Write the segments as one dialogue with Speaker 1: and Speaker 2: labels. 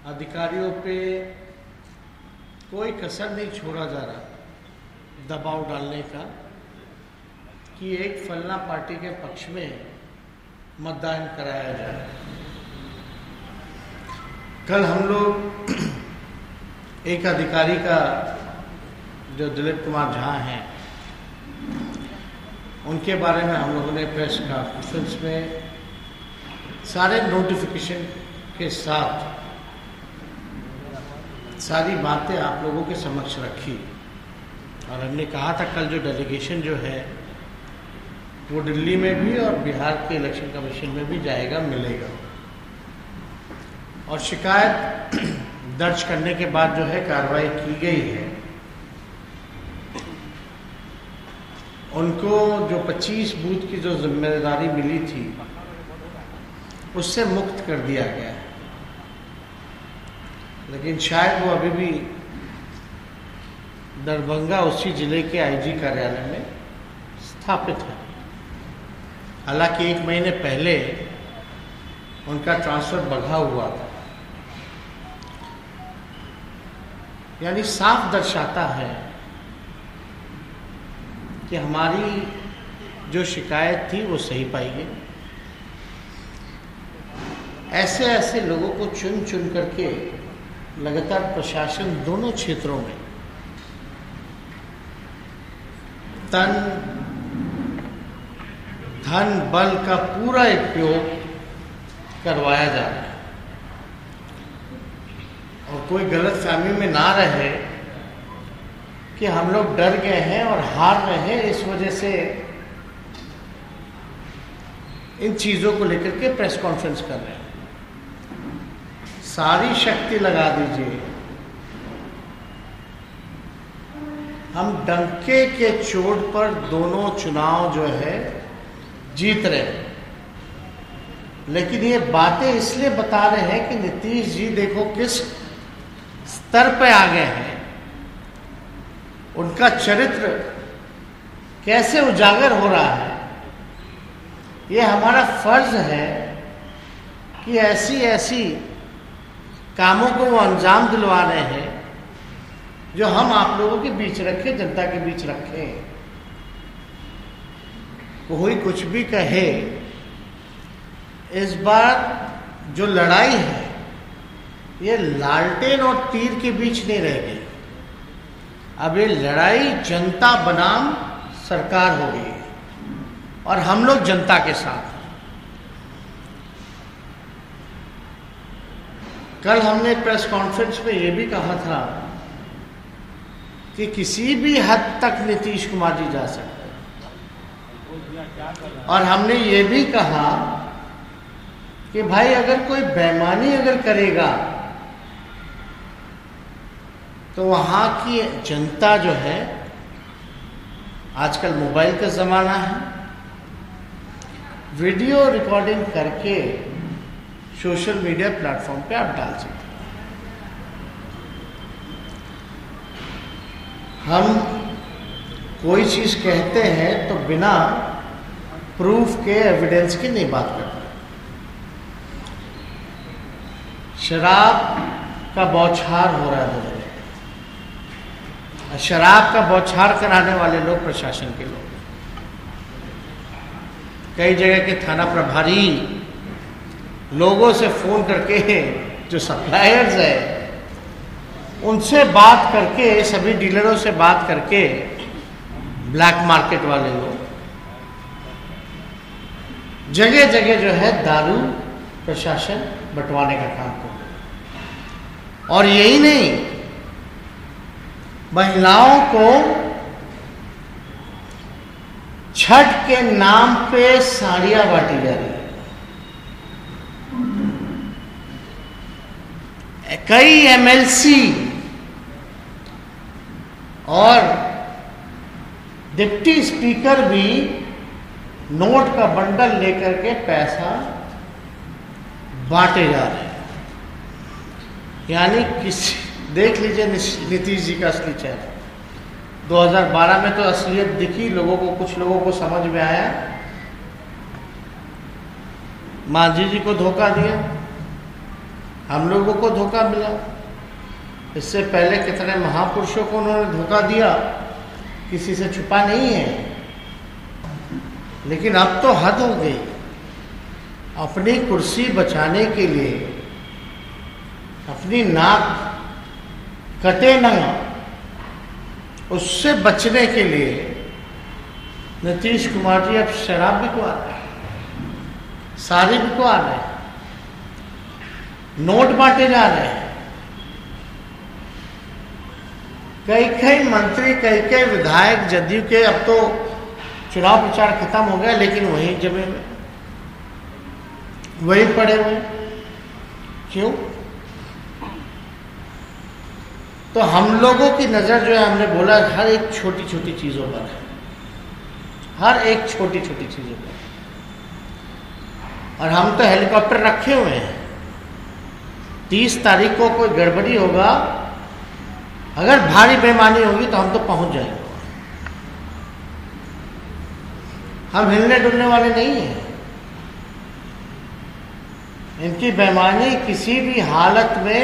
Speaker 1: अधिकारियों पे कोई कसर नहीं छोड़ा जा रहा दबाव डालने का कि एक फलना पार्टी के पक्ष में मतदान कराया जाए। कल हम लोग एक अधिकारी का जो दिलीप कुमार झा हैं उनके बारे में हम लोगों ने प्रेस कॉन्फ्रेंस में सारे नोटिफिकेशन के साथ सारी बातें आप लोगों के समक्ष रखी और हमने कहा था कल जो डेलीगेशन जो है वो दिल्ली में भी और बिहार के इलेक्शन कमीशन में भी जाएगा, मिलेगा। और शिकायत दर्ज करने के बाद जो है कार्रवाई की गई है। उनको जो 25 बूथ की जो जिम्मेदारी मिली थी उससे मुक्त कर दिया गया है, लेकिन शायद वो अभी भी दरभंगा उसी जिले के आईजी कार्यालय में स्थापित है। हालांकि 1 महीने पहले उनका ट्रांसफर बघा हुआ था। यानी साफ दर्शाता है कि हमारी जो शिकायत थी वो सही पाई गई। ऐसे ऐसे लोगों को चुन चुन करके लगातार प्रशासन दोनों क्षेत्रों में तन धन बल का पूरा उपयोग करवाया जा रहा है और कोई गलतफहमी में ना रहे कि हम लोग डर गए हैं और हार रहे हैं, इस वजह से इन चीजों को लेकर के प्रेस कॉन्फ्रेंस कर रहे हैं। सारी शक्ति लगा दीजिए, हम डंके के चोट पर दोनों चुनाव जो है जीत रहे हैं। लेकिन ये बातें इसलिए बता रहे हैं कि नीतीश जी देखो किस स्तर पे आ गए हैं, उनका चरित्र कैसे उजागर हो रहा है। ये हमारा फर्ज है कि ऐसी ऐसी कामों को वो अंजाम दिलवा रहे हैं जो हम आप लोगों के बीच रखें, जनता के बीच रखें। कोई कुछ भी कहे, इस बार जो लड़ाई है ये लालटेन और तीर के बीच नहीं रह गई। अब ये लड़ाई जनता बनाम सरकार हो गई है और हम लोग जनता के साथ हैं। कल हमने प्रेस कॉन्फ्रेंस में ये भी कहा था कि किसी भी हद तक नीतीश कुमार जी जा सकते हैं और हमने ये भी कहा कि भाई अगर कोई बेईमानी अगर करेगा तो वहां की जनता जो है, आजकल मोबाइल का जमाना है, वीडियो रिकॉर्डिंग करके सोशल मीडिया प्लेटफॉर्म पे आप डाल सकते हैं। हम कोई चीज कहते हैं तो बिना प्रूफ के, एविडेंस की नहीं बात करते। शराब का बौछार हो रहा है, शराब का बौछार कराने वाले लोग प्रशासन के लोग। कई जगह के थाना प्रभारी लोगों से फोन करके, जो सप्लायर्स है उनसे बात करके, सभी डीलरों से बात करके, ब्लैक मार्केट वाले लोग जगह जगह जो है दारू प्रशासन बंटवाने का काम कर रहा है। और यही नहीं, महिलाओं को छठ के नाम पे साड़ियां बांटी जा रही है। कई एमएलसी और डिप्टी स्पीकर भी नोट का बंडल लेकर के पैसा बांटे जा रहे हैं। यानी किसी, देख लीजिए नीतीश जी का असली चेहरा। 2012 में तो असलियत दिखी लोगों को, कुछ लोगों को समझ में आया, मांझी जी को धोखा दिया, हम लोगों को धोखा मिला। इससे पहले कितने महापुरुषों को उन्होंने धोखा दिया, किसी से छुपा नहीं है। लेकिन अब तो हद हो गई। अपनी कुर्सी बचाने के लिए, अपनी नाक कटे ना उससे बचने के लिए नीतीश कुमार जी अब शराब बिकवा रहे हैं, सारी बिकवा रहे हैं, नोट बांटे जा रहे हैं। कई मंत्री, कई विधायक जदयू के अब तो चुनाव प्रचार खत्म हो गया, लेकिन वहीं जमे हुए, वहीं पड़े हुए। क्यों? तो हम लोगों की नजर जो है, हमने बोला हर एक छोटी छोटी चीजों पर है, हर एक छोटी छोटी चीजों पर। और हम तो हेलीकॉप्टर रखे हुए हैं। 30 तारीख को कोई गड़बड़ी होगा, अगर भारी बेईमानी होगी तो हम तो पहुंच जाएंगे। हम हिलने डुलने वाले नहीं हैं। इनकी बेईमानी किसी भी हालत में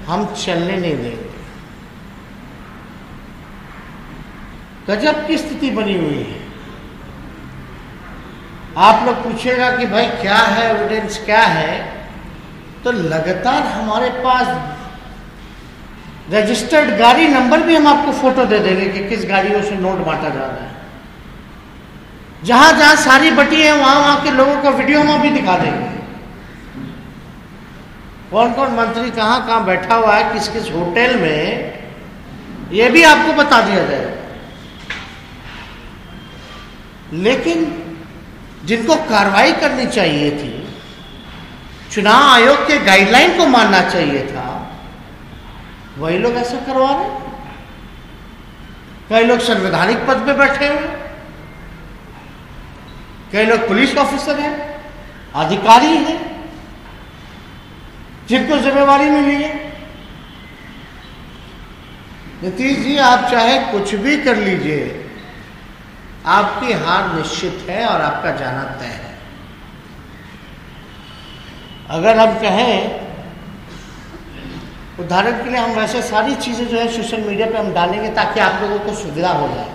Speaker 1: हम चलने नहीं देंगे। गजब की स्थिति बनी हुई है। आप लोग पूछेगा कि भाई क्या है एविडेंस, क्या है, तो लगातार हमारे पास रजिस्टर्ड गाड़ी नंबर भी हम आपको फोटो दे देंगे कि किस गाड़ियों से नोट बांटा जा रहा है। जहां जहां सारी बटी है वहां के लोगों का वीडियो हम अभी दिखा देंगे। कौन कौन मंत्री कहां बैठा हुआ है, किस किस होटल में, यह भी आपको बता दिया जाएगा। लेकिन जिनको कार्रवाई करनी चाहिए थी, चुनाव आयोग के गाइडलाइन को मानना चाहिए था, वही लोग ऐसा करवा रहे हैं। कई लोग संवैधानिक पद पे बैठे हुए, कई लोग पुलिस ऑफिसर हैं, अधिकारी हैं, जिनको जिम्मेवारी मिली है। नीतीश जी, आप चाहे कुछ भी कर लीजिए, आपकी हार निश्चित है और आपका जाना तय है। अगर हम कहें, उदाहरण के लिए, हम वैसे सारी चीजें जो है सोशल मीडिया पे हम डालेंगे ताकि आप लोगों को सुविधा हो जाए,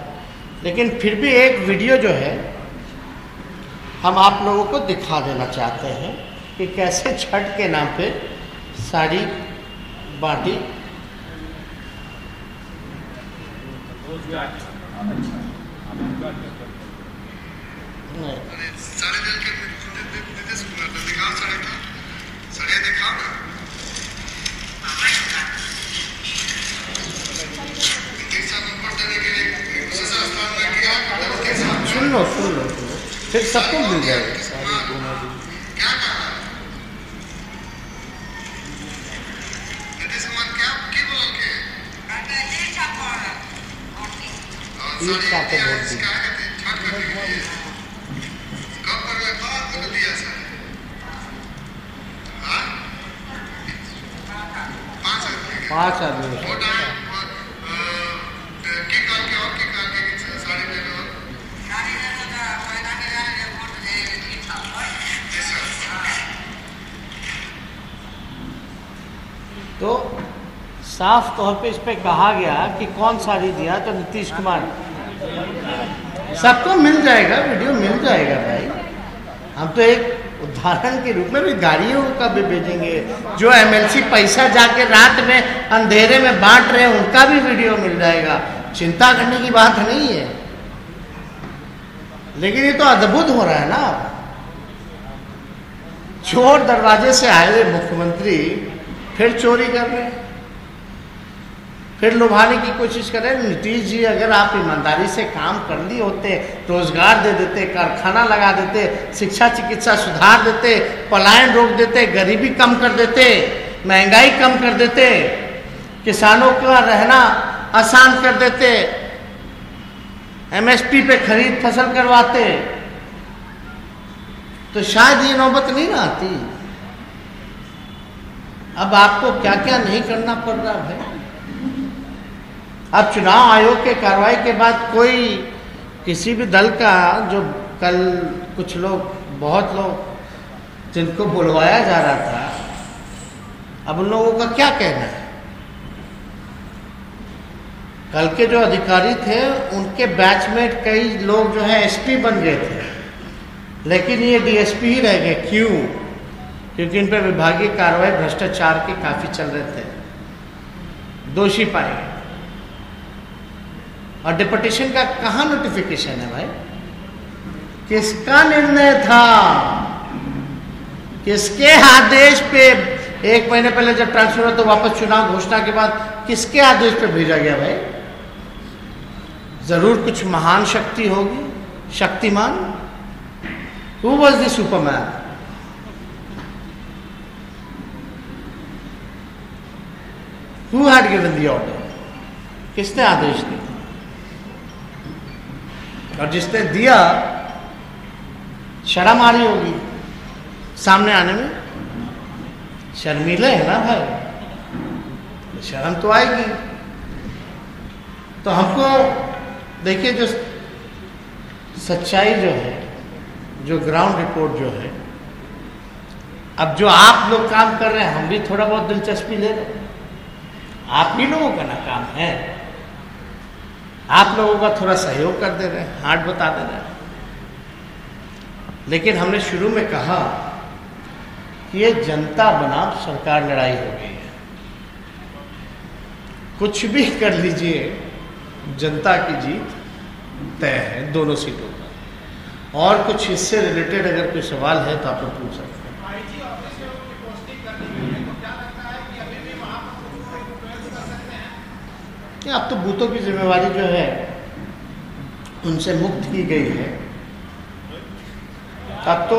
Speaker 1: लेकिन फिर भी एक वीडियो जो है हम आप लोगों को दिखा देना चाहते हैं कि कैसे छठ के नाम पे साड़ी बांटी। सुन लो फिर सबको मिल जाएगा। पांच आदमी तो साफ तौर पे इस पे कहा गया कि कौन साड़ी दिया, तो नीतीश कुमार। सबको मिल जाएगा, वीडियो मिल जाएगा भाई। हम तो एक उदाहरण के रूप में भी गाड़ियों का भी भेजेंगे, जो एमएलसी पैसा जाके रात में अंधेरे में बांट रहे हैं उनका भी वीडियो मिल जाएगा। चिंता करने की बात नहीं है। लेकिन ये तो अद्भुत हो रहा है ना, चोर दरवाजे से आए हुए मुख्यमंत्री फिर चोरी कर रहे हैं, फिर लुभाने की कोशिश कर रहे हैं। नीतीश जी, अगर आप ईमानदारी से काम कर लिए होते, रोजगार दे देते, कारखाना लगा देते, शिक्षा चिकित्सा सुधार देते, पलायन रोक देते, गरीबी कम कर देते, महंगाई कम कर देते, किसानों का रहना आसान कर देते, एमएसपी पे खरीद फसल करवाते, तो शायद ये नौबत नहीं ना आती। अब आपको क्या क्या नहीं करना पड़ रहा भाई। अब चुनाव आयोग के कार्रवाई के बाद कोई किसी भी दल का, जो कल कुछ लोग, बहुत लोग जिनको बुलवाया जा रहा था, अब उन लोगों का क्या कहना है? कल के जो अधिकारी थे उनके बैचमेट कई लोग जो है एसपी बन गए थे, लेकिन ये डीएसपी ही रह गए। क्यों? क्योंकि इन पर विभागीय कार्रवाई भ्रष्टाचार के काफी चल रहे थे, दोषी पाए गए। और डिप्यूटेशन का कहाँ नोटिफिकेशन है भाई? किसका निर्णय था? किसके आदेश पे? 1 महीने पहले जब ट्रांसफर हुआ तो वापस चुनाव घोषणा के बाद किसके आदेश पे भेजा गया भाई? जरूर कुछ महान शक्ति होगी, Shaktimaan. Who was the Superman? Who had given the order? किसने आदेश दिया? और जिसने दिया शर्म आ रही होगी सामने आने में। शर्मीले है ना भाई, शर्म तो आएगी। तो हमको देखिए, जो सच्चाई जो है, जो ग्राउंड रिपोर्ट जो है, अब जो आप लोग काम कर रहे हैं हम भी थोड़ा बहुत दिलचस्पी ले रहे हैं। आप ही लोगों का ना काम है, आप लोगों का थोड़ा सहयोग कर दे रहे हैं, हाथ बता दे रहे हैं। लेकिन हमने शुरू में कहा कि ये जनता बनाम सरकार लड़ाई हो गई है। कुछ भी कर लीजिए, जनता की जीत तय है दोनों सीटों पर। और कुछ इससे रिलेटेड अगर कोई सवाल है तो आप लोग पूछ सकते हैं। अब तो बूथों की जिम्मेवारी जो है उनसे मुक्त की गई है। अब तो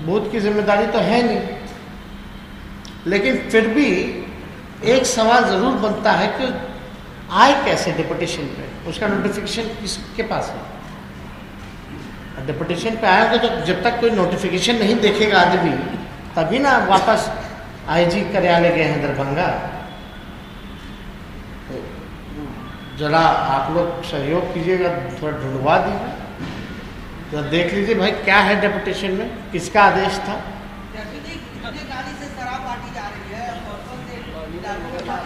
Speaker 1: बूथ की जिम्मेदारी तो है नहीं, लेकिन फिर भी एक सवाल जरूर बनता है कि आए कैसे डिप्यूटेशन पे? उसका नोटिफिकेशन किसके पास है? डिप्यूटेशन पे आया तो जब तक कोई नोटिफिकेशन नहीं देखेगा आदमी, तभी ना वापस आईजी कार्यालय गए हैं दरभंगा। जरा आप लोग सहयोग कीजिएगा, थोड़ा ढूंढवा दीजिए, तो देख लीजिए भाई क्या है डिप्यूटेशन में, किसका आदेश था।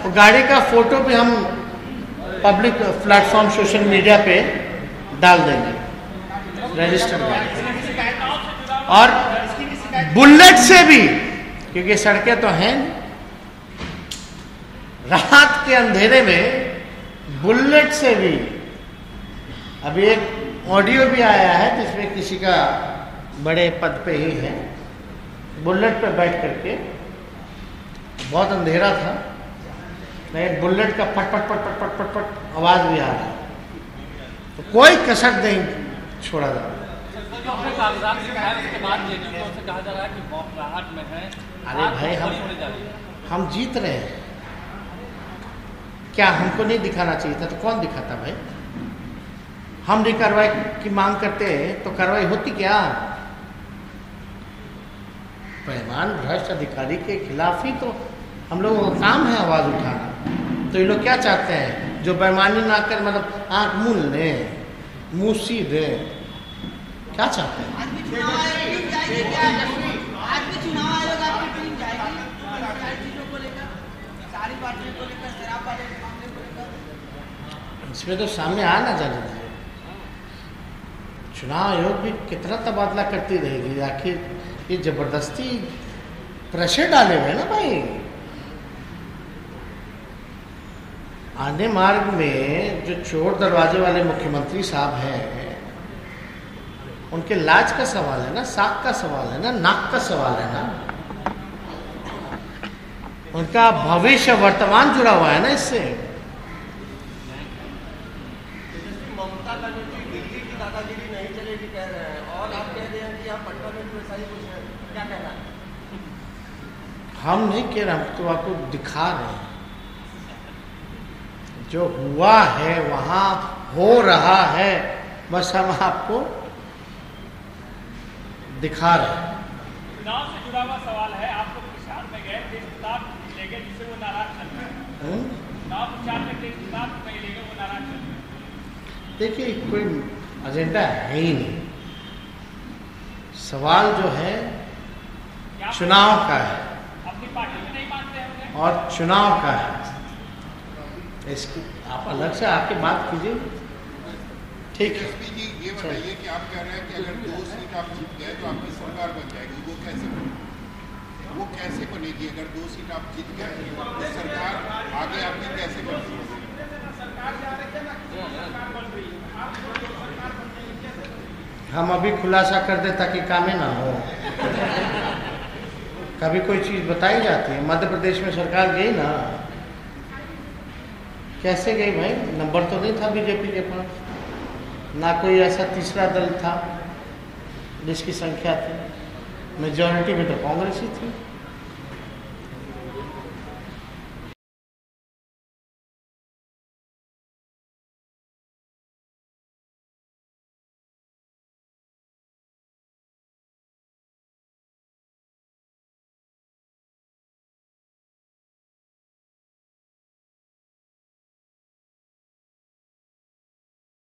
Speaker 1: तो गाड़ी का फोटो भी हम पब्लिक प्लेटफॉर्म सोशल मीडिया पे डाल देंगे, रजिस्टर्ड गाड़ी। और बुलेट से भी, क्योंकि सड़कें तो हैं, रात के अंधेरे में बुलेट से भी। अभी एक ऑडियो भी आया है जिसमें किसी का बड़े पद पे ही है, बुलेट पे बैठ करके, बहुत अंधेरा था, लेकिन बुलेट का पट पट पट पट पट पट पट आवाज भी आ रहा है। तो कोई कसर नहीं छोड़ा जा रहा। अरे भाई हम जीत रहे हैं, क्या हमको नहीं दिखाना चाहिए था? तो कौन दिखाता भाई? हम भी कार्रवाई की मांग करते हैं तो कार्रवाई होती क्या? बेईमान भ्रष्ट अधिकारी के खिलाफ ही तो हम लोगों का काम है आवाज उठाना। तो ये लोग क्या चाहते हैं? जो बेईमानी ना कर, मतलब आंख मूल ले, मुंह सीधे, क्या चाहते हैं? इसमें तो सामने आ ना जाने दें। चुनाव आयोग भी कितना तबादला करती रहेगी? आखिर ये जबरदस्ती प्रेशर डाले हुए ना भाई। आने मार्ग में जो चोर दरवाजे वाले मुख्यमंत्री साहब हैं, उनके लाज का सवाल है ना, साख का सवाल है ना, नाक का सवाल है ना। उनका भविष्य वर्तमान जुड़ा हुआ है ना इससे।
Speaker 2: ममता बनर्जी दिल्ली की दादागिरी नहीं चलेगी कह रहे हैं, और आप कह रहे हैं कि आप पटना में भी वैसा ही कुछ है, क्या कहना है?
Speaker 1: हम नहीं कह रहे, हम तो आपको दिखा रहे हैं जो हुआ है, वहां हो रहा है, बस हम आपको दिखा रहे हैं।
Speaker 3: चुनाव से जुड़ा हुआ सवाल है, आप लोग प्रचार में गए, देश किताब ले गए, जिससे वो नाराज चल रहे हैं। चुनाव प्रचार में देश किताब नहीं ले गए, वो नाराज चल रहे हैं।
Speaker 1: देखिए, कोई एजेंडा है ही नहीं। सवाल जो है चुनाव का है।
Speaker 3: अपनी पार्टी में नहीं मानते
Speaker 1: और चुनाव का है। इसकी आप अलग से आके बात कीजिए, ठीक है।
Speaker 4: एसपी जी ये बताइए कि आप कह रहे हैं कि अगर 2 सीट आप जीत गए तो आपकी सरकार बन जाएगी, वो कैसे बनेगी? वो कैसे बनेगी? अगर 2 सीट आप जीत गए तो सरकार आगे आपकी कैसे बनेगी?
Speaker 1: हम अभी खुलासा कर दें ताकि काम ही ना हो। कभी कोई चीज़ बताई जाती है, मध्य प्रदेश में सरकार गई ना, कैसे गई भाई? नंबर तो नहीं था बीजेपी के पास, ना कोई ऐसा तीसरा दल था जिसकी संख्या थी, मेजॉरिटी में तो कांग्रेस ही थी।